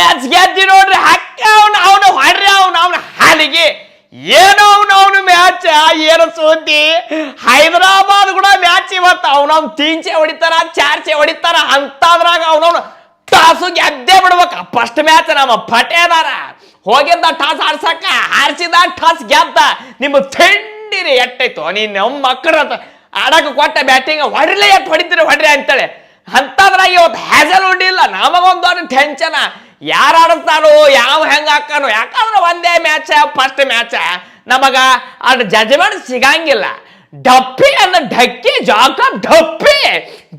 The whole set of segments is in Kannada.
ಮ್ಯಾಚ್ ಗೆದ್ದಿ ನೋಡ್ರಿ ಹಕ್ಕ ಅವನು ಹೊಡ್ರಿ ಅವನ ಹಾಲಿಗೆ ಏನೋ ಅವನು ಮ್ಯಾಚ್ ಏನು ಸುದ್ದಿ ಹೈದರಾಬಾದ್ ಕೂಡ ಮ್ಯಾಚ್ ಇವತ್ತು ಅವನವ್ನು ತೀನ್ಚೆ ಹೊಡಿತಾರ ಚಾರ್ಚೆ ಹೊಡಿತಾರ ಅಂತದ್ರಾಗ ಅವನವ್ನು ಟಾಸು ಗೆದ್ದೇ ಬಿಡ್ಬೇಕ ಫಸ್ಟ್ ಮ್ಯಾಚ್ ನಮ್ಮ ಪಟೇದಾರ ಹೋಗಿದ್ದ ಟಾಸ್ ಆಡ್ಸಕ್ಕ ಆರ್ಸಿದ ಟಾಸ್ ಗೆದ್ದ ನಿಮ್ಮ ಥಂಡಿರಿ ಎಟ್ಟೈತು ನೀನ್ ನಮ್ಮ ಮಕ್ಕಳ ಆಡಕ್ಕೆ ಕೊಟ್ಟ ಬ್ಯಾಟಿಂಗ್ ಹೊಡ್ಲಿ ಎಟ್ಟು ಹೊಡ್ರಿ ಅಂತೇಳಿ ಅಂತದ್ರಾಗ ಇವತ್ತು ಹ್ಯಾಸಲ್ ಹೊಡಿಲ್ಲ ನಮಗೊಂದು ಟೆನ್ಷನ್ ಯಾರು ಆಡಿಸ್ತಾರೋ ಯಾವ ಹೆಂಗ ಹಾಕಾನೋ ಯಾಕಂದ್ರೆ ಒಂದೇ ಮ್ಯಾಚ್ ಫಸ್ಟ್ ಮ್ಯಾಚ್ ನಮಗ ಅದ್ ಜಜ್ಮೆಂಟ್ ಸಿಗಂಗಿಲ್ಲ ಡಪ್ಪಿ ಅಂದ ಢಕ್ಕಿ ಜಾಕಬ್ ಡಪ್ಪಿ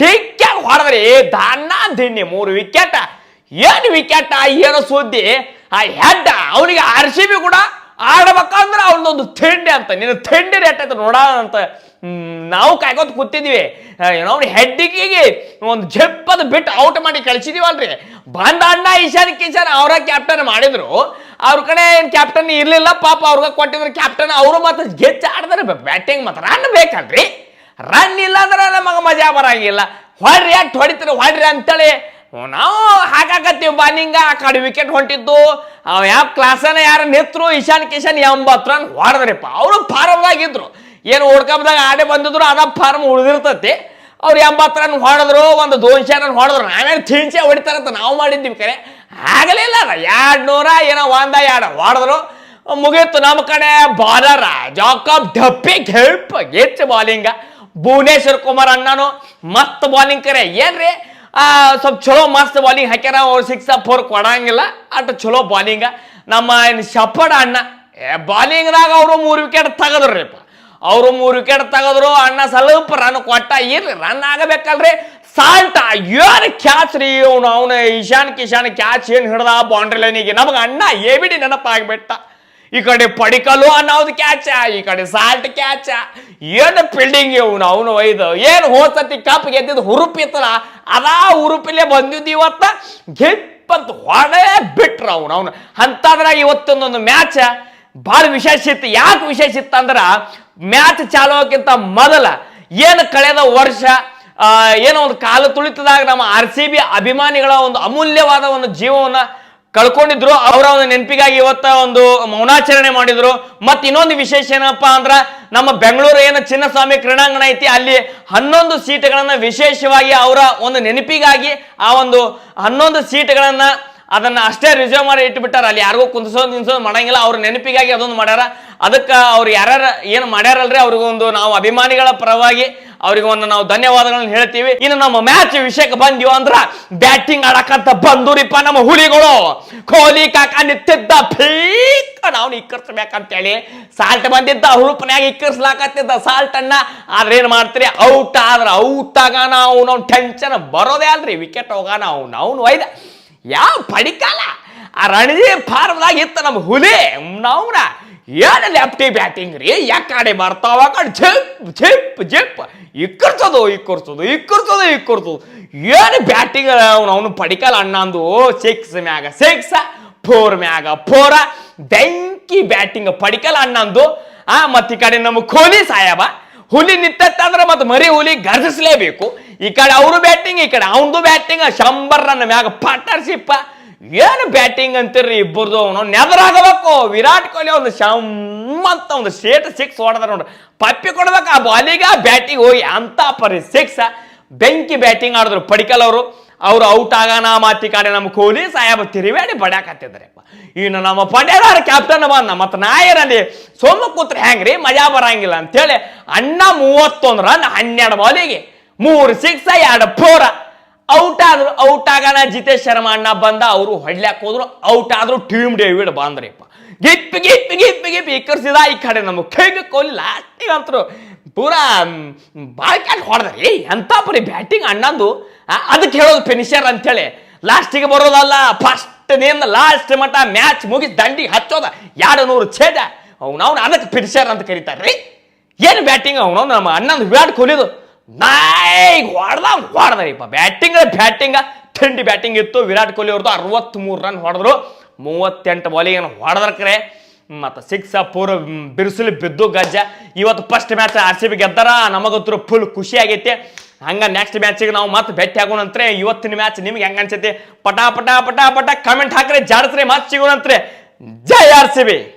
ಡಿಕ್ಕ ಹೊಡೆದ್ರಿ ದಾನ್ನ ದಿನ್ನಿ 3 ವಿಕೆಟ್ ಏನು ವಿಕೆಟ್ ಏನೋ ಸುದ್ದಿ ಆ ಹೆಡ್ ಅವನಿಗೆ RCB ಕೂಡ ಆಡ್ಬೇಕಂದ್ರೆ ಅವನೊಂದು ಥಂಡಿ ಅಂತ ನಿನ್ನ ಥಂಡಿ ರೇಟ್ ಆಯ್ತು ನೋಡೋಣ ಅಂತ ನಾವು ಕಾಯ್ಕೋತ ಕೂತಿದ್ವಿ ಏನೋ ಅವ್ನ ಹೆಡ್ಡಿಗೆ ಒಂದು ಜಪ್ಪದ ಬಿಟ್ಟು ಔಟ್ ಮಾಡಿ ಕಳಿಸಿದೀವಲ್ರಿ ಬಂದ ಅಣ್ಣ ಈಶಾನ್ ಕಿಶನ್ ಅವರ ಕ್ಯಾಪ್ಟನ್ ಮಾಡಿದ್ರು ಅವ್ರ ಕಡೆ ಏನ್ ಕ್ಯಾಪ್ಟನ್ ಇರ್ಲಿಲ್ಲ ಪಾಪ ಅವ್ರಿಗೆ ಕೊಟ್ಟಿದ್ರು ಕ್ಯಾಪ್ಟನ್ ಅವರು ಮತ್ತೆ ಗೆಚ್ಚ ಆಡಿದ್ರೆ ಬ್ಯಾಟಿಂಗ್ ಮತ್ತೆ ರನ್ ಬೇಕಲ್ರಿ ರನ್ ಇಲ್ಲ ಅಂದ್ರೆ ನಮಗೆ ಮಜಾ ಬರಂಗಿಲ್ಲ ಹೊಡ್ರಿ ಯಾಕೆ ಹೊಡ್ರಿ ಅಂತೇಳಿ ನಾವು ಹಾಕಾಕತ್ತೀವಿ ಬಾಲಿಂಗ ಆ ಕಡೆ ವಿಕೆಟ್ ಹೊಂಟಿದ್ದು ಯಾವ ಕ್ಲಾಸನ ಯಾರು ನಿತ್ರು ಈಶಾನ್ ಕಿಶನ್ 80 ರನ್ ಹೊಡೆದ್ರಿಪ್ಪ ಅವರು ಫಾರ್ಮ್ದಾಗಿದ್ರು ಏನು ಓಡ್ಕಬ್ದಾಗ ಆಡೇ ಬಂದಿದ್ರು ಅದ ಫಾರ್ಮ್ ಉಳಿದಿರ್ತತಿ ಅವ್ರು 80 ರನ್ ಹೊಡೆದ್ರು ಒಂದು 200 ರನ್ ಹೊಡೆದ್ರು ನಾವೇನು ಥೀನ್ಸೆ ಹೊಡಿತಾರಂತ ನಾವು ಮಾಡಿದ್ದೀವಿ ಕರೆ ಆಗಲಿಲ್ಲ 200 ಏನೋ 100 ಹೊಡೆದ್ರು ಮುಗೀತು ನಮ್ಮ ಕಡೆ ಬಾಲರ ಜಾಕಬ್ ಡಪ್ಪಿ ಗೆಚ್ಚ ಬಾಲಿಂಗ ಭುವನೇಶ್ವರ್ ಕುಮಾರ್ ಅಣ್ಣನು ಮಸ್ತ್ ಬಾಲಿಂಗ್ ಕರೆ ಏನ್ರಿ ಸ್ವಲ್ಪ ಚಲೋ ಮಸ್ತ್ ಬಾಲಿಂಗ್ ಹಾಕ್ಯಾರ ಅವ್ರು 6-4 ಕೊಡಂಗಿಲ್ಲ ಅಟ್ ಚಲೋ ಬಾಲಿಂಗ ನಮ್ಮ ಶಪಡ ಅಣ್ಣ ಬಾಲಿಂಗ್ದಾಗ ಅವರು 3 ವಿಕೆಟ್ ತೆಗದ್ರಿಪ್ಪ ಅವರು 3 ವಿಕೆಟ್ ತೆಗದ್ರು ಅಣ್ಣ ಸ್ವಲ್ಪ ರನ್ ಕೊಟ್ಟ ಇರ್ಲಿ ರನ್ ಆಗಬೇಕಲ್ರಿ ಸಾಲ್ಟ ಏನು ಕ್ಯಾಚ್ ರೀ ಅವನು ಈಶಾನ್ ಕಿಶಾನ್ ಕ್ಯಾಚ್ ಏನು ಹಿಡ್ದ ಬೌಂಡ್ರಿ ಲೈನಿಗೆ ನಮಗೆ ಅಣ್ಣ ABD ನೆನಪಾಗ್ಬಿಟ್ಟ ಈ ಕಡೆ ಪಡಿಕಲ್ಲು ಅನ್ನೋದು ಕ್ಯಾಚ ಈ ಕಡೆ ಸಾಲ್ಟ್ ಕ್ಯಾಚ ಏನು ಫೀಲ್ಡಿಂಗ್ ಅವನು ಒಯ್ದು ಏನು ಹೋಸತಿ ಕಪ್ ಗೆದ್ದಿದ್ದು ಹುರುಪಿ ಇತ್ತಲ್ಲ ಅದಾ ಹುರುಪಿಲೆ ಬಂದಿದ್ದು ಇವತ್ತ ಗೆಪ್ಪಂತ ಹೊಡೆ ಬಿಟ್ರ ಅವನು ಅಂತದ್ರಾಗ ಇವತ್ತೊಂದೊಂದು ಮ್ಯಾಚ್ ಭಾಳ ವಿಶೇಷ ಇತ್ತು ಯಾಕೆ ವಿಶೇಷ ಇತ್ತು ಅಂದ್ರ ಮ್ಯಾಚ್ ಚಾಲು ಆಗೋಕ್ಕಿಂತ ಮೊದಲ ಏನು ಕಳೆದ ವರ್ಷ ಏನೋ ಒಂದು ಕಾಲು ತುಳಿತದಾಗ ನಮ್ಮ RCB ಅಭಿಮಾನಿಗಳ ಒಂದು ಅಮೂಲ್ಯವಾದ ಒಂದು ಜೀವವನ್ನ ಕಳ್ಕೊಂಡಿದ್ರು ಅವರ ಒಂದು ನೆನಪಿಗಾಗಿ ಇವತ್ತ ಒಂದು ಮೌನಾಚರಣೆ ಮಾಡಿದ್ರು ಮತ್ತೆ ಇನ್ನೊಂದು ವಿಶೇಷ ಏನಪ್ಪಾ ಅಂದ್ರ ನಮ್ಮ ಬೆಂಗಳೂರು ಏನು ಚಿನ್ನಸ್ವಾಮಿ ಕ್ರೀಡಾಂಗಣ ಐತಿ ಅಲ್ಲಿ 11 ಸೀಟ್ಗಳನ್ನ ವಿಶೇಷವಾಗಿ ಅವರ ಒಂದು ನೆನಪಿಗಾಗಿ ಆ ಒಂದು 11 ಸೀಟ್ಗಳನ್ನ ಅದನ್ನ ಅಷ್ಟೇ ರಿಸರ್ವ್ ಮಾಡಿ ಇಟ್ಬಿಟ್ಟಾರ ಅಲ್ಲಿ ಯಾರಿಗೂ ಕುಂದಿಸೋದು ಮಾಡಂಗಿಲ್ಲ ಅವ್ರ ನೆನಪಿಗಾಗಿ ಅದೊಂದು ಮಾಡ್ಯಾರ ಅದಕ್ಕೆ ಅವ್ರು ಯಾರ್ಯಾರು ಏನು ಮಾಡ್ಯಾರಲ್ರಿ ಅವ್ರಿಗೊಂದು ನಾವು ಅಭಿಮಾನಿಗಳ ಪರವಾಗಿ ಅವ್ರಿಗೆ ಒಂದು ನಾವು ಧನ್ಯವಾದಗಳನ್ನ ಹೇಳ್ತೀವಿ ಇನ್ನು ನಮ್ಮ ಮ್ಯಾಚ್ ವಿಷಯಕ್ಕೆ ಬಂದಿವ ಅಂದ್ರ ಬ್ಯಾಟಿಂಗ್ ಆಡಕಂತ ಬಂದೂರಿಪ್ಪ ನಮ್ಮ ಹುಲಿಗಳು ಕೊಹ್ಲಿ ಕಾಕ ನಿಂತಿದ್ದ ಫೀಕ್ ನಾವು ಇಕ್ಕರ್ಸ್ಬೇಕಂತೇಳಿ ಸಾಲ್ಟ್ ಬಂದಿದ್ದ ಹುರುಪನ್ಯಾಗ ಇಕ್ಕರ್ಸ್ಲಾಕತ್ತಿದ್ದ ಸಾಲ್ಟ್ ಅನ್ನ ಆದ್ರೆ ಏನ್ ಮಾಡ್ತೀರಿ ಔಟ್ ಆದ್ರ ಔಟ್ ಆಗ ನಾವು ಟೆನ್ಷನ್ ಬರೋದೇ ಅಲ್ರಿ ವಿಕೆಟ್ ಹೋಗಾನ ಅವ್ನು ಒಯ್ದ ಯಾವ ಪಡಿಕಾಲ ಆ ರಣಜಿ ಫಾರ್ಮ್ದಾಗ ಇತ್ತ ನಮ್ಮ ಹುಲಿ ನಾವ್ನ ಏನು ಲೆಫ್ಟಿ ಬ್ಯಾಟಿಂಗ್ ರೀ ಯಾಕಡೆ ಬರ್ತಾವ ಕಡೆ ಜಿಪ್ ಇಕ್ಕರ್ಸೋದು ಏನು ಬ್ಯಾಟಿಂಗ್ ಅವನು ಪಡಿಕಲ್ ಅಣ್ಣಂದು 6 ಮ್ಯಾಗ 6 4 ಮ್ಯಾಗ 4 ಬೆಂಕಿ ಬ್ಯಾಟಿಂಗ್ ಪಡಿಕಲ್ ಅಣ್ಣಂದು ಮತ್ತೆ ಈ ಕಡೆ ನಮ್ಮ ಕೊಹ್ಲಿ ಸಾಹೇಬ ಹುಲಿ ನಿಂತಂದ್ರೆ ಮತ್ತೆ ಮರಿ ಹುಲಿ ಗರ್ಜಿಸ್ಲೇಬೇಕು ಈ ಕಡೆ ಅವರು ಬ್ಯಾಟಿಂಗ್ ಈ ಕಡೆ ಅವನದು ಬ್ಯಾಟಿಂಗ್ 100 ರನ್ ಮ್ಯಾಗ ಪಾರ್ಟ್ನರ್ಶಿಪ್ ಏನು ಬ್ಯಾಟಿಂಗ್ ಅಂತೀರ್ರಿ ಇಬ್ಬರದು ಅವನು ನೆದರಾಗಬೇಕು ವಿರಾಟ್ ಕೊಹ್ಲಿ ಒಂದು ಶಮ್ಮಂತ ಒಂದು ಸ್ಟೇಟ್ 6 ಹೊಡೆದ್ರ ನೋಡ್ರಿ ಪಪ್ಪಿ ಕೊಡ್ಬೇಕು ಆ ಬಾಲಿಗೆ ಬ್ಯಾಟಿಂಗ್ ಹೋಗಿ ಅಂತ ಪರಿ 6 ಬೆಂಕಿ ಬ್ಯಾಟಿಂಗ್ ಆಡಿದ್ರು ಪಡಿಕಲ್ ಅವರು ಔಟ್ ಆಗಾನ ಮಾತಿ ಕಡೆ ನಮ್ಮ ಕೊಹ್ಲಿ ಸಾಹೇಬ ತಿರುವೇಡಿ ಬಡ್ಯಾಕತ್ತಿದ್ರಪ್ಪ ಇನ್ನು ನಮ್ಮ ಪಟೇದಾರ ಕ್ಯಾಪ್ಟನ್ ಬಂದ ಮತ್ತೆ ನಾಯರಲ್ಲಿ ಸೋಮ ಕೂತ್ರೆ ಹೆಂಗ್ರಿ ಮಜಾ ಬರಂಗಿಲ್ಲ ಅಂತೇಳಿ ಅಣ್ಣ 31 ರನ್ 12 ಬಾಲಿಗೆ 3 6 2 4 ಔಟ್ ಆಗಾನ ಜಿತೇಶ್ ಶರ್ಮಾ ಅಣ್ಣ ಬಂದ ಅವರು ಹೊಡ್ಲಾಕ್ ಹೋದ್ರು ಔಟ್ ಆದ್ರು ಟೀಮ್ ಡೇವಿಡ್ ಬಂದ್ರಿಪ್ಪ ಗಿಪ್ಪಿ ಇಕ್ಕರ್ಸಿದ ಈ ಕಡೆ ನಮ್ಮ ಕೊಹ್ಲಿ ಲಾಸ್ಟಿಗೆ ಅಂತರು ಪೂರಾ ಬಾಳ್ ಕ್ಯಾಟ್ ಹೊಡೆದ್ರಿ ಎಂತ ಪರಿ ಬ್ಯಾಟಿಂಗ್ ಅಣ್ಣಂದು ಅದಕ್ಕೆ ಹೇಳೋದು ಫಿನಿಷರ್ ಅಂತೇಳಿ ಲಾಸ್ಟಿಗೆ ಬರೋದಲ್ಲ ಫಸ್ಟ್ ನೇಮ್ ಲಾಸ್ಟ್ ಮಟ್ಟ ಮ್ಯಾಚ್ ಮುಗಿಸಿ ದಂಡಿಗೆ ಹಚ್ಚೋದ 200 ಛೇದ ಅವ್ನು ಅದಕ್ಕೆ ಫಿನಿಷರ್ ಅಂತ ಕರೀತಾರ್ರಿ ಏನು ಬ್ಯಾಟಿಂಗ್ ಅವನು ನಮ್ಮ ಅಣ್ಣಂದು ವಿರಾಟ್ ಕೊಹ್ಲಿದು ನಾಯಿಗೆ ಹೊಡೆದ್ರಿಪ್ಪ ಬ್ಯಾಟಿಂಗ್ ಥಂಡಿ ಬ್ಯಾಟಿಂಗ್ ಇತ್ತು ವಿರಾಟ್ ಕೊಹ್ಲಿ ಅವ್ರದ್ದು 63 ರನ್ ಹೊಡೆದ್ರು 38 ಬಾಲಿಗೆ ಹೊಡೆದ್ರ ಕರೆ ಮತ್ತು 6 4 ಬಿರುಸಲಿ ಬಿದ್ದು ಗಜ್ಜ ಇವತ್ತು ಫಸ್ಟ್ ಮ್ಯಾಚ್ RCB ಗೆದ್ದಾರ ನಮಗಂತೂ ಫುಲ್ ಖುಷಿ ಆಗೈತೆ ಹಂಗ ನೆಕ್ಸ್ಟ್ ಮ್ಯಾಚಿಗೆ ನಾವು ಮತ್ತೆ ಭೇಟಿ ಆಗೋಣಂತ್ರೆ. ಇವತ್ತಿನ ಮ್ಯಾಚ್ ನಿಮ್ಗೆ ಹೆಂಗ ಅನ್ಸೈತಿ ಪಟ ಪಟ ಪಟ ಪಟ ಕಮೆಂಟ್ ಹಾಕ್ರಿ, ಜಾಡಸ್ರಿ, ಮತ್ತೆ ಸಿಗೋಣಂತ್ರೆ. ಜೈ RCB.